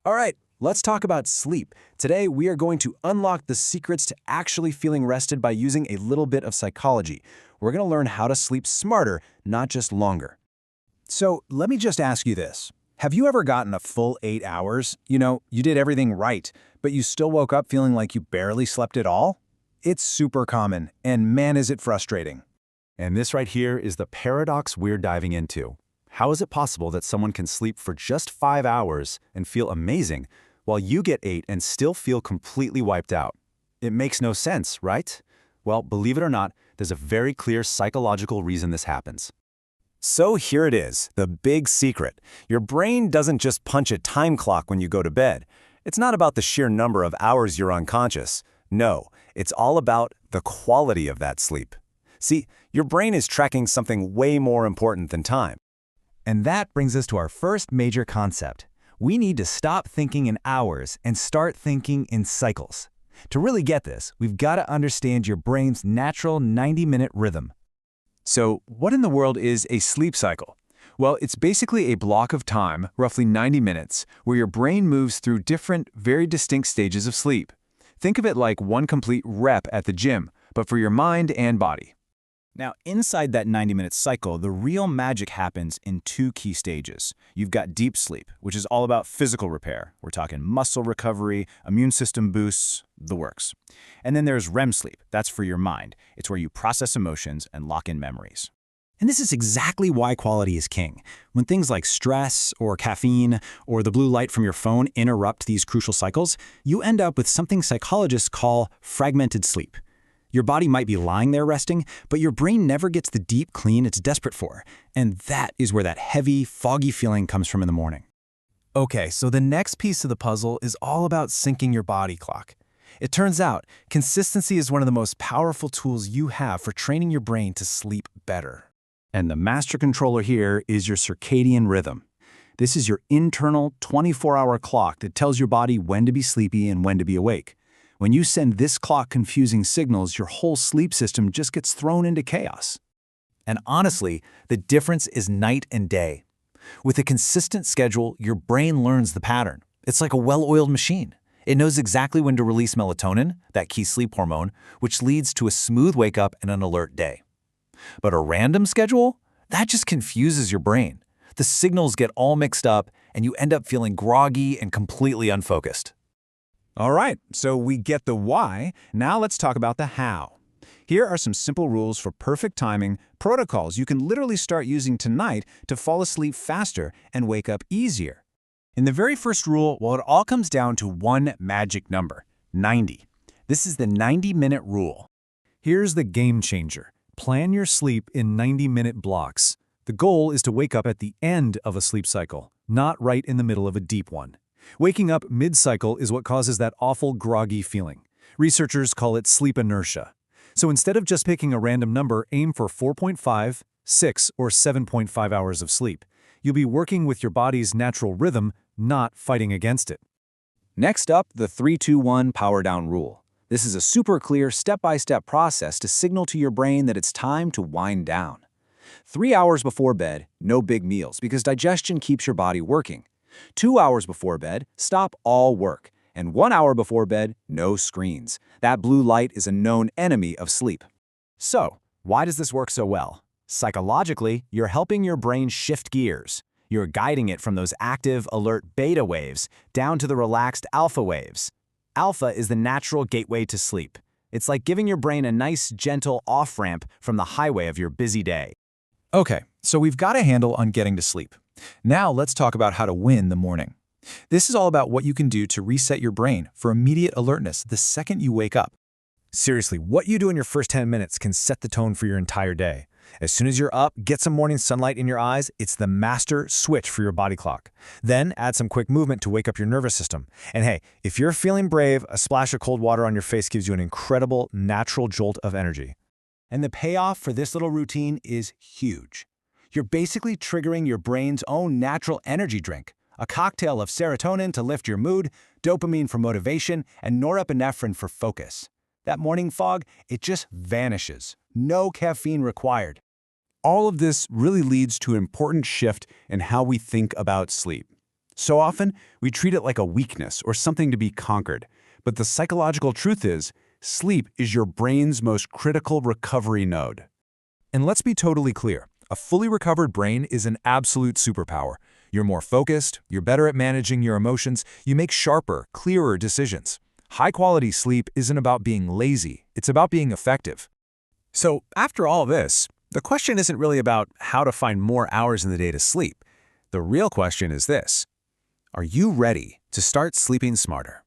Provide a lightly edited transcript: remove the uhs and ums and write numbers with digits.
All right, let's talk about sleep. Today, we are going to unlock the secrets to actually feeling rested by using a little bit of psychology. We're going to learn how to sleep smarter, not just longer. So let me just ask you this. Have you ever gotten a full 8 hours? You did everything right, but you still woke up feeling like you barely slept at all? It's super common, and man is it frustrating. And this right here is the paradox we're diving into. How is it possible that someone can sleep for just 5 hours and feel amazing, while you get 8 and still feel completely wiped out? It makes no sense, right? Well, believe it or not, there's a very clear psychological reason this happens. So here it is, the big secret. Your brain doesn't just punch a time clock when you go to bed. It's not about the sheer number of hours you're unconscious. No, it's all about the quality of that sleep. See, your brain is tracking something way more important than time. And that brings us to our first major concept. We need to stop thinking in hours and start thinking in cycles. To really get this, we've got to understand your brain's natural 90-minute rhythm. So, what in the world is a sleep cycle? Well, it's basically a block of time, roughly 90 minutes, where your brain moves through different, very distinct stages of sleep. Think of it like one complete rep at the gym, but for your mind and body. Now, inside that 90-minute cycle, the real magic happens in two key stages. You've got deep sleep, which is all about physical repair. We're talking muscle recovery, immune system boosts, the works. And then there's REM sleep. That's for your mind. It's where you process emotions and lock in memories. And this is exactly why quality is king. When things like stress or caffeine or the blue light from your phone interrupt these crucial cycles, you end up with something psychologists call fragmented sleep. Your body might be lying there resting, but your brain never gets the deep clean it's desperate for. And that is where that heavy, foggy feeling comes from in the morning. Okay, so the next piece of the puzzle is all about syncing your body clock. It turns out, consistency is one of the most powerful tools you have for training your brain to sleep better. And the master controller here is your circadian rhythm. This is your internal 24-hour clock that tells your body when to be sleepy and when to be awake. When you send this clock confusing signals, your whole sleep system just gets thrown into chaos. And honestly, the difference is night and day. With a consistent schedule, your brain learns the pattern. It's like a well-oiled machine. It knows exactly when to release melatonin, that key sleep hormone, which leads to a smooth wake-up and an alert day. But a random schedule? That just confuses your brain. The signals get all mixed up, and you end up feeling groggy and completely unfocused. All right, so we get the why. Now let's talk about the how. Here are some simple rules for perfect timing, protocols you can literally start using tonight to fall asleep faster and wake up easier. In the very first rule, well, it all comes down to one magic number, 90. This is the 90-minute rule. Here's the game changer. Plan your sleep in 90-minute blocks. The goal is to wake up at the end of a sleep cycle, not right in the middle of a deep one. Waking up mid-cycle is what causes that awful groggy feeling. Researchers call it sleep inertia. So instead of just picking a random number, aim for 4.5, 6, or 7.5 hours of sleep. You'll be working with your body's natural rhythm, not fighting against it. Next up, the 3-2-1 power down rule. This is a super clear step-by-step process to signal to your brain that it's time to wind down. 3 hours before bed, no big meals because digestion keeps your body working. 2 hours before bed, stop all work. And 1 hour before bed, no screens. That blue light is a known enemy of sleep. So, why does this work so well? Psychologically, you're helping your brain shift gears. You're guiding it from those active, alert beta waves down to the relaxed alpha waves. Alpha is the natural gateway to sleep. It's like giving your brain a nice, gentle off-ramp from the highway of your busy day. Okay, so we've got a handle on getting to sleep. Now let's talk about how to win the morning. This is all about what you can do to reset your brain for immediate alertness the second you wake up. Seriously, what you do in your first 10 minutes can set the tone for your entire day. As soon as you're up, get some morning sunlight in your eyes. It's the master switch for your body clock. Then add some quick movement to wake up your nervous system. And hey, if you're feeling brave, a splash of cold water on your face gives you an incredible, natural jolt of energy. And the payoff for this little routine is huge. You're basically triggering your brain's own natural energy drink, a cocktail of serotonin to lift your mood, dopamine for motivation, and norepinephrine for focus. That morning fog, it just vanishes. No caffeine required. All of this really leads to an important shift in how we think about sleep. So often, we treat it like a weakness or something to be conquered. But the psychological truth is, sleep is your brain's most critical recovery node. And let's be totally clear. A fully recovered brain is an absolute superpower. You're more focused, you're better at managing your emotions, you make sharper, clearer decisions. High-quality sleep isn't about being lazy, it's about being effective. So, after all this, the question isn't really about how to find more hours in the day to sleep. The real question is this: are you ready to start sleeping smarter?